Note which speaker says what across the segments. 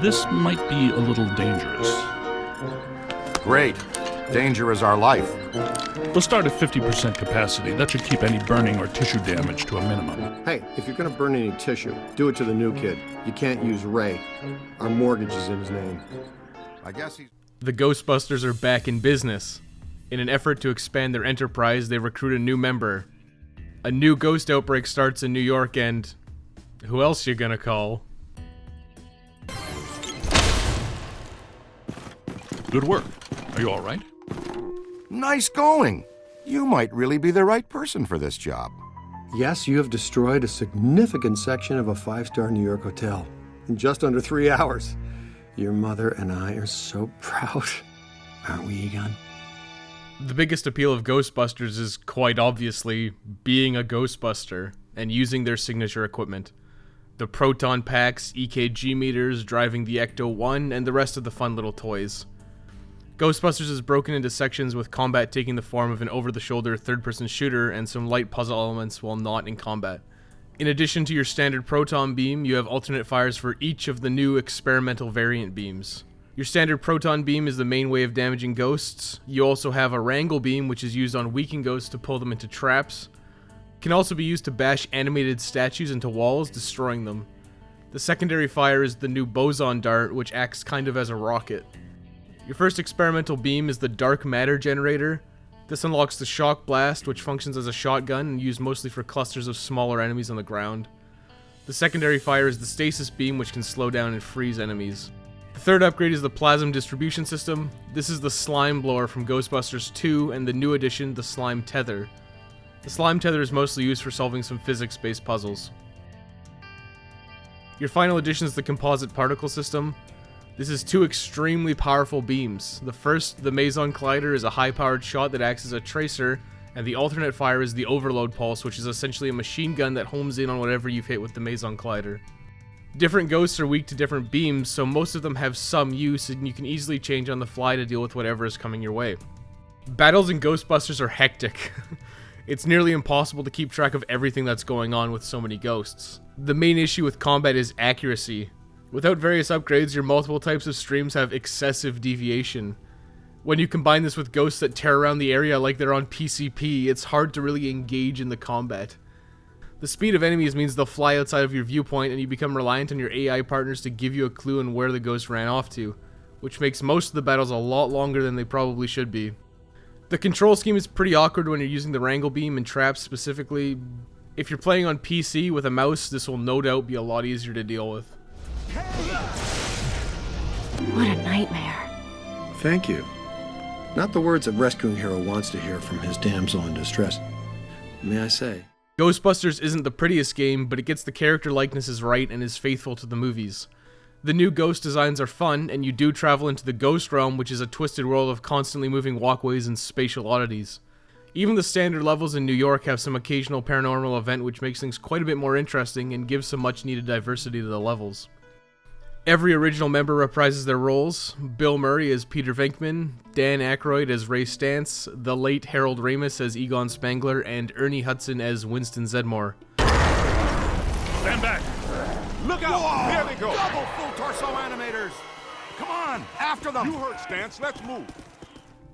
Speaker 1: This might be a little dangerous.
Speaker 2: Great. Danger is our life.
Speaker 1: We'll start at 50% capacity. That should keep any burning or tissue damage to a minimum.
Speaker 3: Hey, if you're gonna burn any tissue, do it to the new kid. You can't use Ray. Our mortgage is in his name.
Speaker 2: I guess he's...
Speaker 4: The Ghostbusters are back in business. In an effort to expand their enterprise, they recruit a new member. A new ghost outbreak starts in New York and... who else you gonna call?
Speaker 1: Good work. Are you all right?
Speaker 2: Nice going. You might really be the right person for this job.
Speaker 3: Yes, you have destroyed a significant section of a 5-star New York hotel in just under 3 hours. Your mother and I are so proud. Aren't we, Egon?
Speaker 4: The biggest appeal of Ghostbusters is quite obviously being a Ghostbuster and using their signature equipment. The proton packs, EKG meters, driving the Ecto-1, and the rest of the fun little toys. Ghostbusters is broken into sections with combat taking the form of an over-the-shoulder third-person shooter and some light puzzle elements while not in combat. In addition to your standard proton beam, you have alternate fires for each of the new experimental variant beams. Your standard proton beam is the main way of damaging ghosts. You also have a wrangle beam, which is used on weakened ghosts to pull them into traps. It can also be used to bash animated statues into walls, destroying them. The secondary fire is the new boson dart, which acts kind of as a rocket. Your first experimental beam is the dark matter generator. This unlocks the shock blast, which functions as a shotgun and used mostly for clusters of smaller enemies on the ground. The secondary fire is the stasis beam, which can slow down and freeze enemies. The third upgrade is the plasm distribution system. This is the slime blower from Ghostbusters 2 and the new addition, the slime tether. The slime tether is mostly used for solving some physics-based puzzles. Your final addition is the composite particle system. This is 2 extremely powerful beams. The first, the Meson Collider, is a high-powered shot that acts as a tracer, and the alternate fire is the Overload Pulse, which is essentially a machine gun that homes in on whatever you've hit with the Meson Collider. Different ghosts are weak to different beams, so most of them have some use, and you can easily change on the fly to deal with whatever is coming your way. Battles in Ghostbusters are hectic. It's nearly impossible to keep track of everything that's going on with so many ghosts. The main issue with combat is accuracy. Without various upgrades, your multiple types of streams have excessive deviation. When you combine this with ghosts that tear around the area like they're on PCP, it's hard to really engage in the combat. The speed of enemies means they'll fly outside of your viewpoint and you become reliant on your AI partners to give you a clue on where the ghost ran off to, which makes most of the battles a lot longer than they probably should be. The control scheme is pretty awkward when you're using the wrangle beam and traps specifically. If you're playing on PC with a mouse, this will no doubt be a lot easier to deal with.
Speaker 5: What a nightmare.
Speaker 3: Thank you. Not the words a rescuing hero wants to hear from his damsel in distress. May I say?
Speaker 4: Ghostbusters isn't the prettiest game, but it gets the character likenesses right and is faithful to the movies. The new ghost designs are fun, and you do travel into the ghost realm, which is a twisted world of constantly moving walkways and spatial oddities. Even the standard levels in New York have some occasional paranormal event, which makes things quite a bit more interesting and gives some much needed diversity to the levels. Every original member reprises their roles. Bill Murray as Peter Venkman, Dan Aykroyd as Ray Stantz, the late Harold Ramis as Egon Spangler, and Ernie Hudson as Winston Zedmore.
Speaker 6: Stand back! Look out!
Speaker 2: Whoa!
Speaker 6: Here they go!
Speaker 2: Double full torso animators! Come on, after them!
Speaker 6: You heard Stance, let's move!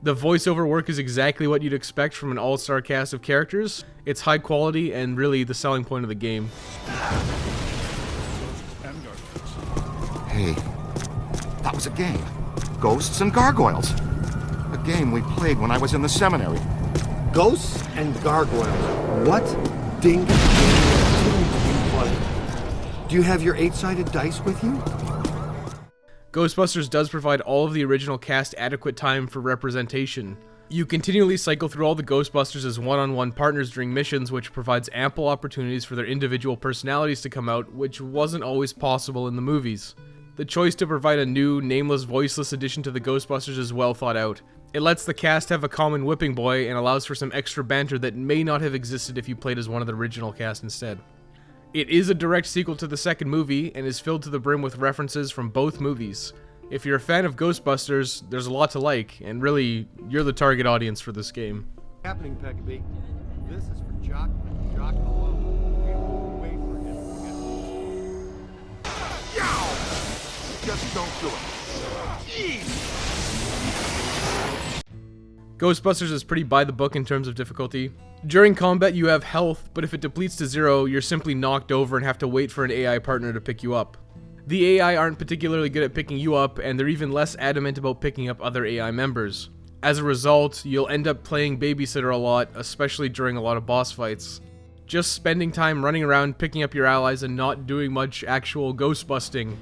Speaker 4: The voiceover work is exactly what you'd expect from an all-star cast of characters. It's high quality and really the selling point of the game.
Speaker 2: Hey, that was a game. Ghosts and Gargoyles. A game we played when I was in the seminary.
Speaker 3: Ghosts and gargoyles. What ding do you play? Do you have your 8-sided dice with you?
Speaker 4: Ghostbusters does provide all of the original cast adequate time for representation. You continually cycle through all the Ghostbusters as one-on-one partners during missions, which provides ample opportunities for their individual personalities to come out, which wasn't always possible in the movies. The choice to provide a new, nameless, voiceless addition to the Ghostbusters is well thought out. It lets the cast have a common whipping boy and allows for some extra banter that may not have existed if you played as one of the original cast instead. It is a direct sequel to the second movie and is filled to the brim with references from both movies. If you're a fan of Ghostbusters, there's a lot to like, and really, you're the target audience for this game.
Speaker 3: Happening, Peckabee. This is for Jock and Jock alone. We will wait for him to get
Speaker 6: Just don't do it.
Speaker 4: Ghostbusters is pretty by the book in terms of difficulty. During combat you have health, but if it depletes to 0, you're simply knocked over and have to wait for an AI partner to pick you up. The AI aren't particularly good at picking you up, and they're even less adamant about picking up other AI members. As a result, you'll end up playing babysitter a lot, especially during a lot of boss fights. Just spending time running around picking up your allies and not doing much actual ghost busting.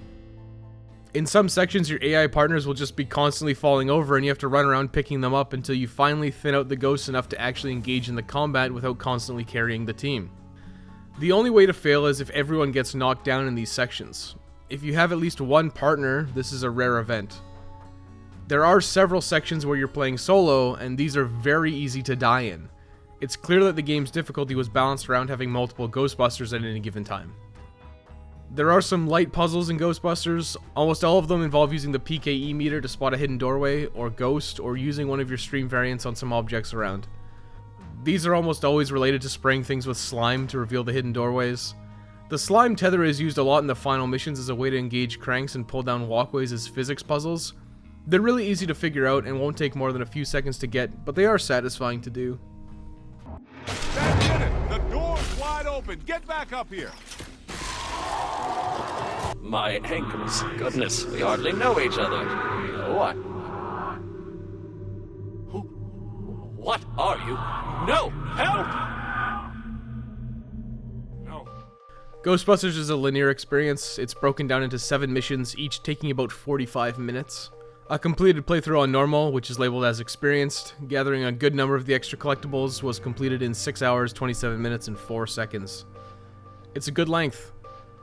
Speaker 4: In some sections, your AI partners will just be constantly falling over and you have to run around picking them up until you finally thin out the ghosts enough to actually engage in the combat without constantly carrying the team. The only way to fail is if everyone gets knocked down in these sections. If you have at least one partner, this is a rare event. There are several sections where you're playing solo, and these are very easy to die in. It's clear that the game's difficulty was balanced around having multiple Ghostbusters at any given time. There are some light puzzles in Ghostbusters. Almost all of them involve using the PKE meter to spot a hidden doorway, or ghost, or using one of your stream variants on some objects around. These are almost always related to spraying things with slime to reveal the hidden doorways. The slime tether is used a lot in the final missions as a way to engage cranks and pull down walkways as physics puzzles. They're really easy to figure out and won't take more than a few seconds to get, but they are satisfying to do.
Speaker 6: That's it. The door's wide open. Get back up here.
Speaker 7: My ankles. Goodness, we hardly know each other. What? Who? What are you? No! Help!
Speaker 6: No.
Speaker 4: Ghostbusters is a linear experience. It's broken down into 7 missions, each taking about 45 minutes. A completed playthrough on normal, which is labeled as experienced, gathering a good number of the extra collectibles, was completed in 6 hours, 27 minutes, and 4 seconds. It's a good length.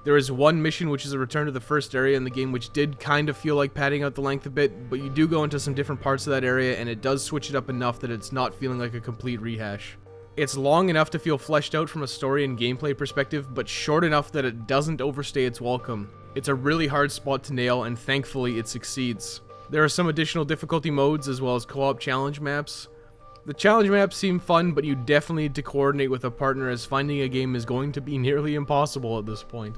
Speaker 4: There is one mission which is a return to the first area in the game which did kind of feel like padding out the length a bit, but you do go into some different parts of that area and it does switch it up enough that it's not feeling like a complete rehash. It's long enough to feel fleshed out from a story and gameplay perspective, but short enough that it doesn't overstay its welcome. It's a really hard spot to nail, and thankfully it succeeds. There are some additional difficulty modes as well as co-op challenge maps. The challenge maps seem fun, but you definitely need to coordinate with a partner as finding a game is going to be nearly impossible at this point.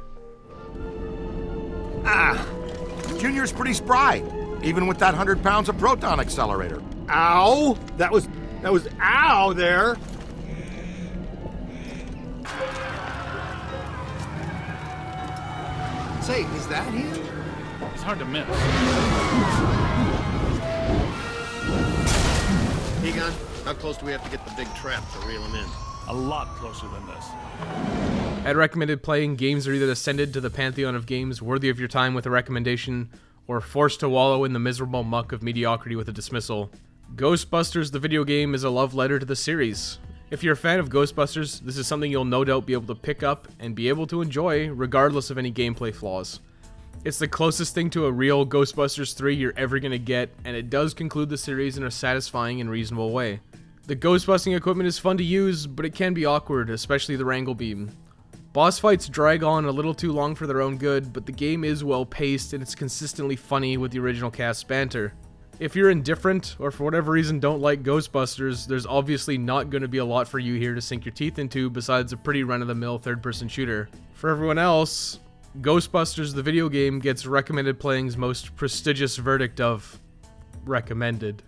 Speaker 2: Junior's pretty spry, even with that 100 pounds of proton accelerator.
Speaker 3: Ow! That was ow there!
Speaker 8: Say, is that him?
Speaker 1: It's hard to miss.
Speaker 8: Egon, how close do we have to get the big trap to reel him in?
Speaker 1: A lot closer than this.
Speaker 4: I'd recommended playing games are either ascended to the pantheon of games worthy of your time with a recommendation, or forced to wallow in the miserable muck of mediocrity with a dismissal. Ghostbusters the video game is a love letter to the series. If you're a fan of Ghostbusters, this is something you'll no doubt be able to pick up and be able to enjoy regardless of any gameplay flaws. It's the closest thing to a real Ghostbusters 3 you're ever going to get, and it does conclude the series in a satisfying and reasonable way. The ghostbusting equipment is fun to use, but it can be awkward, especially the wrangle beam. Boss fights drag on a little too long for their own good, but the game is well paced and it's consistently funny with the original cast banter. If you're indifferent, or for whatever reason don't like Ghostbusters, there's obviously not going to be a lot for you here to sink your teeth into besides a pretty run-of-the-mill third-person shooter. For everyone else, Ghostbusters the video game gets recommended playing's most prestigious verdict of recommended.